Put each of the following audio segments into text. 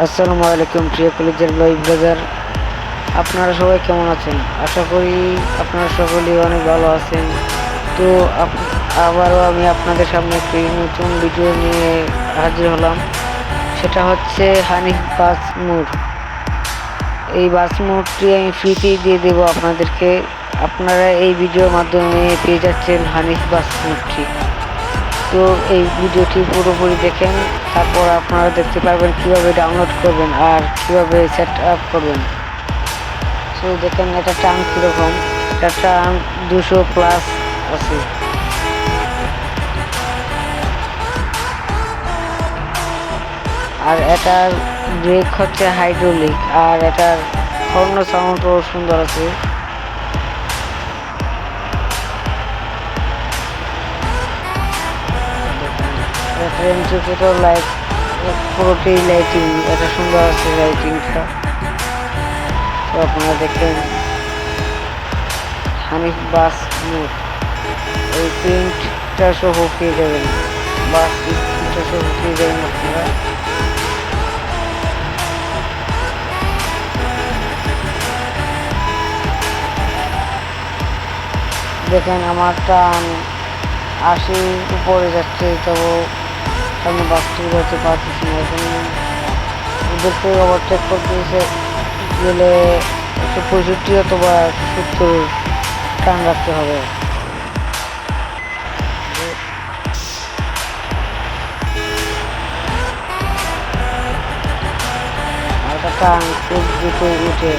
আসসালামু আলাইকুম প্রিয় কলেজের ভাই ব্রাদার, আপনারা সবাই কেমন আছেন? আশা করি আপনারা সকলেই অনেক ভালো আছেন। তো আবারও আমি আপনাদের সামনে একটি নতুন ভিডিও নিয়ে হাজির হলাম। সেটা হচ্ছে হানিফ বাস মোড। এই বাস মোডটি আমি ফ্রিতেই দিয়ে দেবো আপনাদেরকে। আপনারা এই ভিডিওর মাধ্যমে পেয়ে যাচ্ছেন হানিফ বাস মোডটি। তো এই ভিডিওটি পুরোপুরি দেখেন, তারপর আপনারা দেখতে পারবেন কিভাবে ডাউনলোড করবেন আর কিভাবে সেট আপ করবেন। তো দেখেন এটা টার্ম কীরকম, এটা টার্ম 200+ আছে। আর এটার ব্রেক হচ্ছে হাইড্রোলিক, আর এটার হর্ন সাউন্ডও সুন্দর আছে। ট্রেন লাইট পুরোটাই লাইটিং, এটা সুন্দর আছে লাইটিংটা। তো আপনারা দেখেন হানিফ বাস মোড, এই প্রিন্টটা সহ পেয়ে যাবেন, বাস প্রিন্টটা সহ পেয়ে যাবেন আপনারা। দেখেন আমার টান 80 উপরে যাচ্ছে, তবু সামনে বাসটি যেতে পারতেছি না। এখন ওদেরকে ওভারটেক করতে গেলে 165 অথবা 70 টান রাখতে হবে। আর একটা টান খুব দ্রুত উঠে।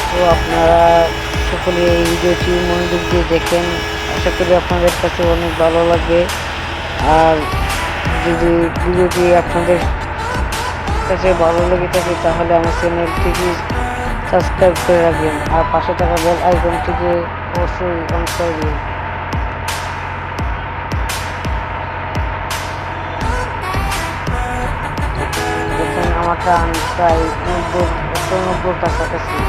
তো আপনারা সকলে এই ভিডিওটি মনোযোগ দিয়ে দেখেন, আশা করি আপনাদের কাছে অনেক ভালো লাগবে। আর যদি ভিডিওটি আপনাদের কাছে ভালো লেগে থাকে তাহলে আমার চ্যানেলটিকে সাবস্ক্রাইব করে রাখবেন, আর পাশে থাকা বেল আইকনটিকে অবশ্যই অন করে দিন। দেখেন আমারটা প্রায় 90 কাছাকাছি।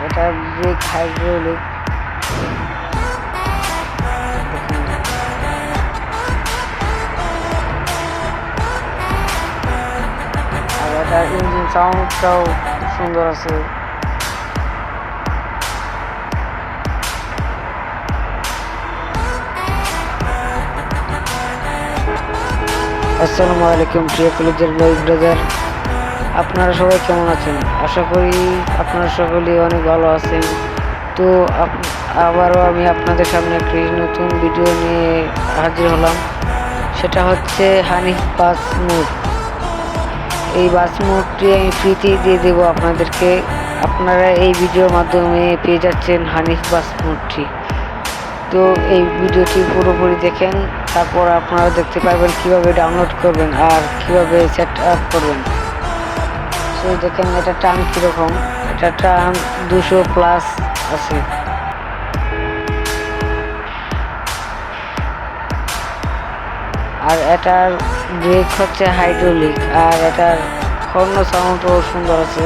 এটা ব্রেক হাইড্রোলিক। আর এটার ইঞ্জিন সাউন্ডটাও সুন্দর আছে। আসসালামু আলাইকুম প্রিয় কলেজের ভাই ব্রাদার, আপনারা সবাই কেমন আছেন? আশা করি আপনারা সকলেই অনেক ভালো আছেন। তো আবারও আমি আপনাদের সামনে একটি নতুন ভিডিও নিয়ে হাজির হলাম। সেটা হচ্ছে হানিফ বাস মোড। এই বাস মোডটি আমি ফ্রিতেই দিয়ে দেবো আপনাদেরকে। আপনারা এই ভিডিওর মাধ্যমে পেয়ে যাচ্ছেন হানিফ বাস মোডটি। তো এই ভিডিওটি পুরোপুরি দেখেন, তারপর আপনারা দেখতে পারবেন কিভাবে ডাউনলোড করবেন আর কিভাবে সেট আপ করবেন। তো দেখেন এটা টার্ম কীরকম, এটা টার্ম 200+ আছে। আর এটার ব্রেক হচ্ছে হাইড্রোলিক, আর এটার হর্ন সাউন্ডও সুন্দর আছে।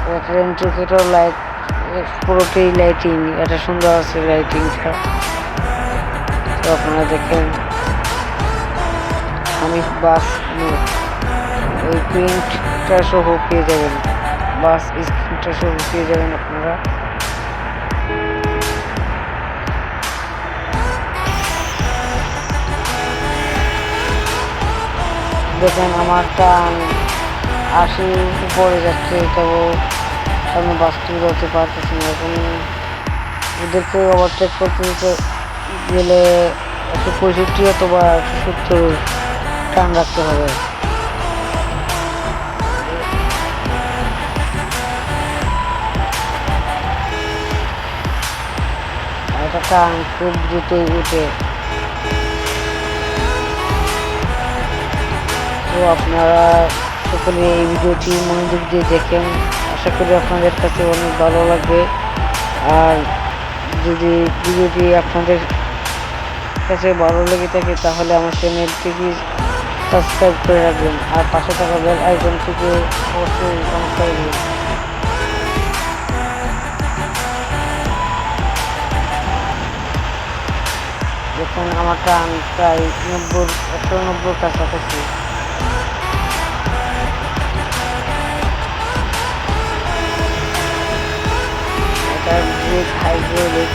দেখেন ট্রেন লাইট পুরোটাই লাইটিং, এটা সুন্দর আছে লাইটিংটা। তো আপনারা দেখেন হানিফ বাস মোড, এই প্রিন্টটা সহ পেয়ে যাবেন, বাস স্ক্রিনটা সহ পেয়ে যাবেন আপনারা। দেখেন আমার টান 80 উপরে যাচ্ছে, তবু সামনে বাসটি যেতে পারতেছি না। এখন ওদেরকে ওভারটেক করতে গেলে 165 অথবা 170 টান রাখতে হবে। আর একটা টান খুব দ্রুতই উঠে। তো আপনারা সকলে এই ভিডিওটি মনোযোগ দিয়ে দেখেন, আশা করি আপনাদের কাছে অনেক ভালো লাগবে। আর যদি ভিডিওটি আপনাদের কাছে ভালো লেগে থাকে তাহলে আমার চ্যানেলটিকে সাবস্ক্রাইব করে রাখবেন আর পাশে থাকা বেল আইকনটিকে অবশ্যই অন করে দিন। দেখুন আমার টান প্রায় 190 কাছাকাছি। এটা ব্রেক হাইড্রোলিক।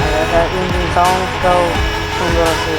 আর এটা ইঞ্জিন সাউন্ডটাও সুন্দর আছে।